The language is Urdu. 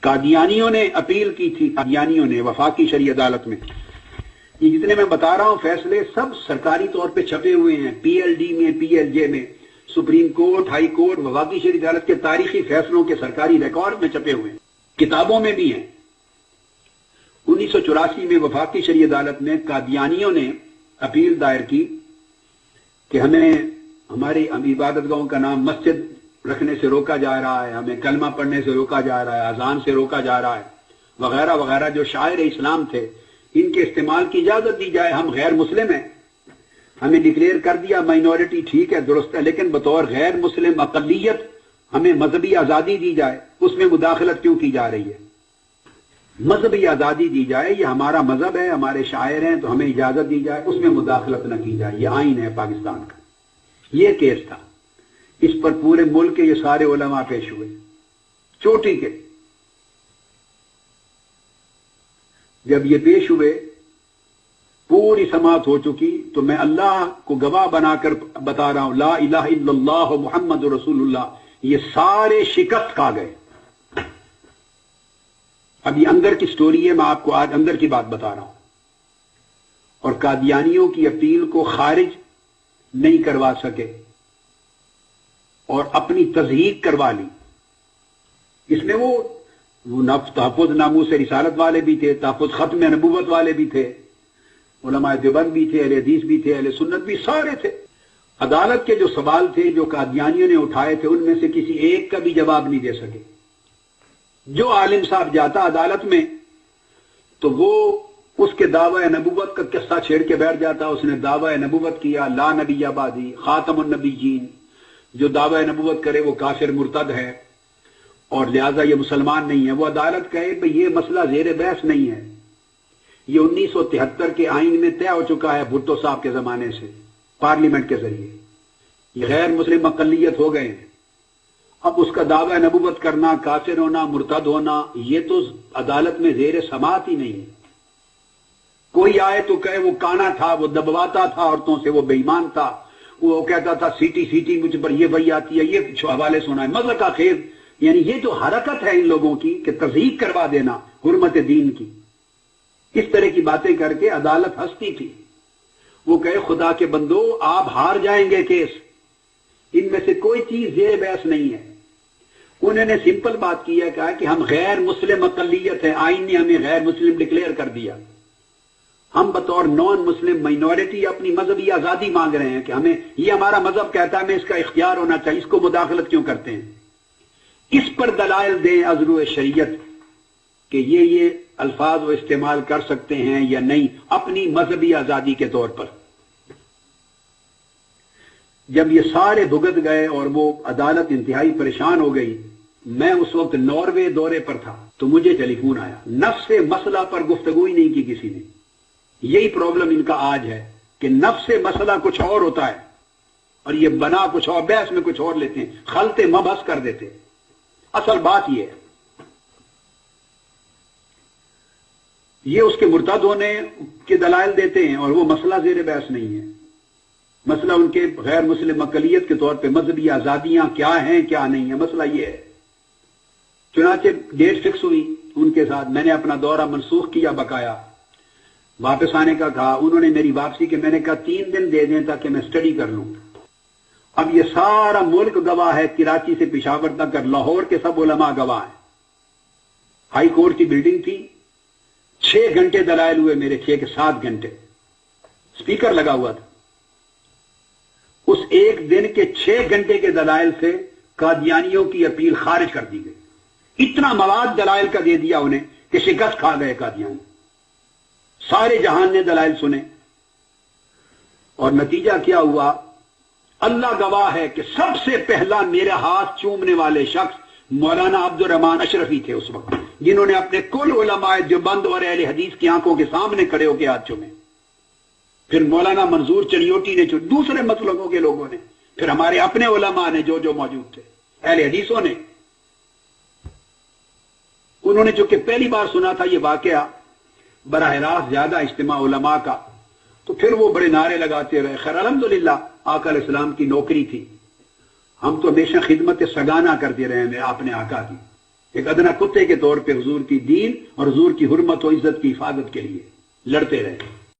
قادیانیوں نے اپیل کی تھی، قادیانیوں نے وفاقی شرعی عدالت میں. یہ جتنے میں بتا رہا ہوں فیصلے سب سرکاری طور پہ چھپے ہوئے ہیں، پی ایل ڈی میں، پی ایل جے میں، سپریم کورٹ، ہائی کورٹ، وفاقی شرعی عدالت کے تاریخی فیصلوں کے سرکاری ریکارڈ میں چھپے ہوئے ہیں، کتابوں میں بھی ہیں. 1984 میں وفاقی شرعی عدالت میں قادیانیوں نے اپیل دائر کی کہ ہمیں ہماری عبادت گاہوں کا نام مسجد رکھنے سے روکا جا رہا ہے، ہمیں کلمہ پڑھنے سے روکا جا رہا ہے، اذان سے روکا جا رہا ہے، وغیرہ وغیرہ. جو شاعر اسلام تھے ان کے استعمال کی اجازت دی جائے. ہم غیر مسلم ہیں، ہمیں ڈکلیئر کر دیا مائنورٹی، ٹھیک ہے، درست ہے، لیکن بطور غیر مسلم اقلیت ہمیں مذہبی آزادی دی جائے. اس میں مداخلت کیوں کی جا رہی ہے؟ مذہبی آزادی دی جائے، یہ ہمارا مذہب ہے، ہمارے شاعر ہیں، تو ہمیں اجازت دی جائے، اس میں مداخلت نہ کی جائے. یہ آئین ہے پاکستان کا. یہ کیس تھا، اس پر پورے ملک کے یہ سارے علماء پیش ہوئے چوٹی کے. جب یہ پیش ہوئے، پوری سماعت ہو چکی، تو میں اللہ کو گواہ بنا کر بتا رہا ہوں، لا الہ الا اللہ محمد رسول اللہ، یہ سارے شکست کھا گئے. اب یہ اندر کی سٹوری ہے، میں آپ کو آج اندر کی بات بتا رہا ہوں. اور قادیانیوں کی اپیل کو خارج نہیں کروا سکے اور اپنی تصدیق کروا لی. اس میں وہ تحفظ ناموس رسالت والے بھی تھے، تحفظ ختم نبوت والے بھی تھے، علماء دیوبند بھی تھے، اہل حدیث بھی تھے، اہل سنت بھی، سارے تھے. عدالت کے جو سوال تھے جو قادیانیوں نے اٹھائے تھے، ان میں سے کسی ایک کا بھی جواب نہیں دے سکے. جو عالم صاحب جاتا عدالت میں تو وہ اس کے دعوی نبوت کا قصہ چھیڑ کے بیٹھ جاتا. اس نے دعوی نبوت کیا، لا نبی آبادی، خاتم النبیین، جو دعوی نبوت کرے وہ کافر مرتد ہے اور لہذا یہ مسلمان نہیں ہے. وہ عدالت کہے بھئی یہ مسئلہ زیر بحث نہیں ہے، یہ 1973 کے آئین میں طے ہو چکا ہے بھٹو صاحب کے زمانے سے، پارلیمنٹ کے ذریعے. یہ غیر مسلم اقلیت ہو گئے ہیں. اب اس کا دعوی نبوت کرنا، کافر ہونا، مرتد ہونا، یہ تو عدالت میں زیر سماعت ہی نہیں ہے. کوئی آئے تو کہے وہ کانا تھا، وہ دبواتا تھا عورتوں سے، وہ بے ایمان تھا، وہ کہتا تھا سیٹی سیٹی مجھ پر یہ وہی آتی ہے، یہ حوالے سنا ہے. مزہ کا خیز، یعنی یہ جو حرکت ہے ان لوگوں کی کہ تصدیق کروا دینا حرمت دین کی، اس طرح کی باتیں کر کے عدالت ہنستی تھی. وہ کہے خدا کے بندو آپ ہار جائیں گے کیس، ان میں سے کوئی چیز زیر بحث نہیں ہے. انہوں نے سمپل بات کی ہے، کہا کہ ہم غیر مسلم اقلیت ہیں، آئین نے ہمیں غیر مسلم ڈکلیئر کر دیا، ہم بطور نان مسلم مائنورٹی اپنی مذہبی آزادی مانگ رہے ہیں کہ ہمیں یہ ہمارا مذہب کہتا ہے، ہمیں اس کا اختیار ہونا چاہیے، اس کو مداخلت کیوں کرتے ہیں؟ اس پر دلائل دیں ازرو شریعت کہ یہ الفاظ وہ استعمال کر سکتے ہیں یا نہیں اپنی مذہبی آزادی کے طور پر. جب یہ سارے بھگت گئے اور وہ عدالت انتہائی پریشان ہو گئی، میں اس وقت ناروے دورے پر تھا تو مجھے ٹیلی فون آیا. نفس مسئلہ پر گفتگو ہی نہیں کی کسی نے. یہی پرابلم ان کا آج ہے کہ نفس مسئلہ کچھ اور ہوتا ہے اور یہ بنا کچھ اور، بحث میں کچھ اور لیتے ہیں، خلط مبحث کر دیتے. اصل بات یہ ہے، یہ اس کے مرتد ہونے کے دلائل دیتے ہیں اور وہ مسئلہ زیر بحث نہیں ہے. مسئلہ ان کے غیر مسلم اقلیت کے طور پہ مذہبی آزادیاں کیا ہیں کیا نہیں ہے، مسئلہ یہ ہے. چنانچہ ڈیٹ فکس ہوئی ان کے ساتھ، میں نے اپنا دورہ منسوخ کیا، بقایا واپس آنے کا کہا. انہوں نے میری واپسی کے، میں نے کہا 3 دن دے دیں تاکہ میں سٹڈی کر لوں. اب یہ سارا ملک گواہ ہے، کراچی سے پشاور تک اور لاہور کے سب علماء گواہ ہیں. ہائی کورٹ کی بلڈنگ تھی، 6 گھنٹے دلائل ہوئے میرے، 6 کے 7 گھنٹے سپیکر لگا ہوا تھا. اس ایک دن کے 6 گھنٹے کے دلائل سے قادیانیوں کی اپیل خارج کر دی گئی. اتنا مواد دلائل کا دے دیا انہیں کہ شکست کھا گئے قادیانی. سارے جہان نے دلائل سنے اور نتیجہ کیا ہوا؟ اللہ گواہ ہے کہ سب سے پہلا میرا ہاتھ چومنے والے شخص مولانا عبد الرحمان اشرفی تھے اس وقت، جنہوں نے اپنے کل علماء دیوبند اور اہل حدیث کی آنکھوں کے سامنے کھڑے ہو کے ہاتھ چومے. پھر مولانا منظور چنیوٹی نے، جو دوسرے مسلکوں کے لوگوں نے، پھر ہمارے اپنے علماء نے جو موجود تھے، اہل حدیثوں نے. انہوں نے چونکہ پہلی بار سنا تھا یہ واقعہ براہ راست زیادہ اجتماع علماء کا، تو پھر وہ بڑے نعرے لگاتے رہے. خیر الحمدللہ آقا علیہ السلام کی نوکری تھی، ہم تو ہمیشہ خدمت سگانہ کرتے رہے ہیں اپنے آقا کی. ایک ادنا کتے کے طور پہ حضور کی دین اور حضور کی حرمت و عزت کی حفاظت کے لیے لڑتے رہے.